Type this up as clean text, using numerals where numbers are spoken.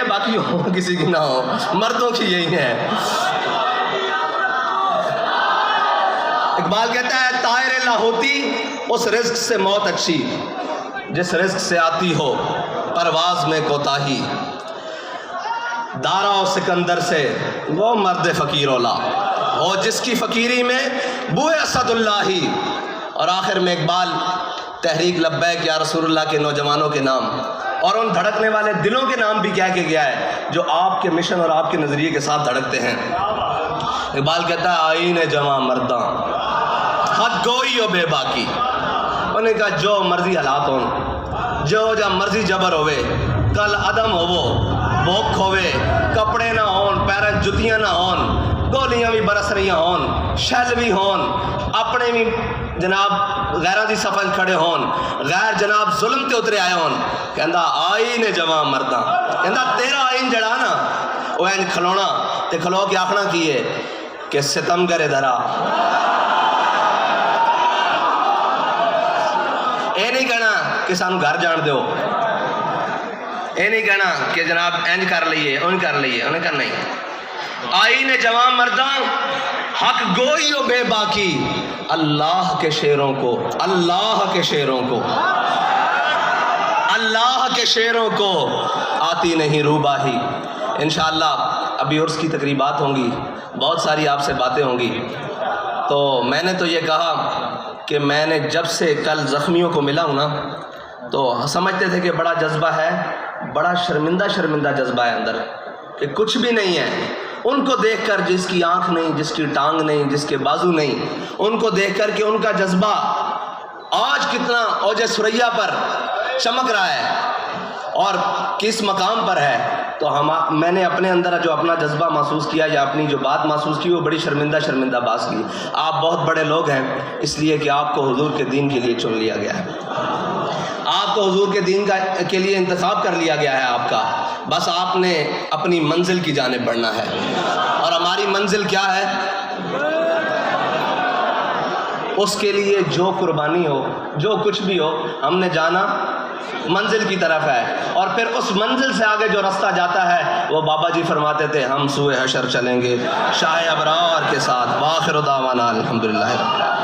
باقی ہو کسی کی نہ ہو، مردوں کی یہی ہے۔ اقبال کہتا ہے طائر لاہوتی اس رزق سے موت اچھی جس رزق سے آتی ہو پرواز میں کوتاہی، دارا و سکندر سے وہ مرد فقیر اولا ہو جس کی فقیری میں بوئے اسد اللہ ہی۔ اور آخر میں اقبال تحریک لبیک یا رسول اللہ کے نوجوانوں کے نام اور ان دھڑکنے والے دلوں کے نام بھی کہہ کے گیا ہے جو آپ کے مشن اور آپ کے نظریے کے ساتھ دھڑکتے ہیں۔ اقبال کہتا ہے آئین جواں مرداں حد گوئی و بے باکی، انہوں نے کہا جو مرضی حالات ہون، جو جا مرضی جبر ہوئے، کل عدم ہوو بھوک ہوئے، کپڑے نہ ہون، پیرن جتیاں نہ ہون، گولیاں بھی برس رہی ہون، شل بھی ہون، اپنے بھی جناب غیرہ دی صفحہ کھڑے ہون، غیر جناب ظلم تے اترے آئے ہون، کہندہ آئین جواں مرداں، کہندہ تیرا آئین جڑا نا وہ این کھلونا تے کھلو کے آخنا کیے کہ ستم کرے دھرا، اے نہیں کہنا کہ سانو گھر جان دیو، اے نہیں کہنا کہ جناب اینج کر لئیے ان کر لئیے، انہیں کہنا نہیں۔ آئین جوان مرداں حق گوئی و بے باکی، اللہ کے شیروں کو، اللہ کے شیروں کو، اللہ کے شیروں کو آتی نہیں روباہی۔ انشاءاللہ ابھی عرس کی تقریبات ہوں گی، بہت ساری آپ سے باتیں ہوں گی، تو میں نے تو یہ کہا کہ میں نے جب سے کل زخمیوں کو ملا ہوں نا تو سمجھتے تھے کہ بڑا جذبہ ہے، بڑا شرمندہ جذبہ ہے اندر کہ کچھ بھی نہیں ہے۔ ان کو دیکھ کر جس کی آنکھ نہیں، جس کی ٹانگ نہیں، جس کے بازو نہیں، ان کو دیکھ کر کہ ان کا جذبہ آج کتنا اوج ثریا پر چمک رہا ہے اور کس مقام پر ہے، تو میں نے اپنے اندر جو اپنا جذبہ محسوس کیا یا اپنی جو بات محسوس کی وہ بڑی شرمندہ بات کی۔ آپ بہت بڑے لوگ ہیں اس لیے کہ آپ کو حضور کے دین کے لیے چن لیا گیا ہے، آپ کو حضور کے دین کے لیے انتخاب کر لیا گیا ہے آپ کا، بس آپ نے اپنی منزل کی جانب بڑھنا ہے۔ اور ہماری منزل کیا ہے؟ اس کے لیے جو قربانی ہو، جو کچھ بھی ہو، ہم نے جانا منزل کی طرف ہے، اور پھر اس منزل سے آگے جو راستہ جاتا ہے وہ بابا جی فرماتے تھے ہم سوئے حشر چلیں گے شاہ ابرار کے ساتھ۔ وآخر دعوانا الحمدللہ رب العالمین۔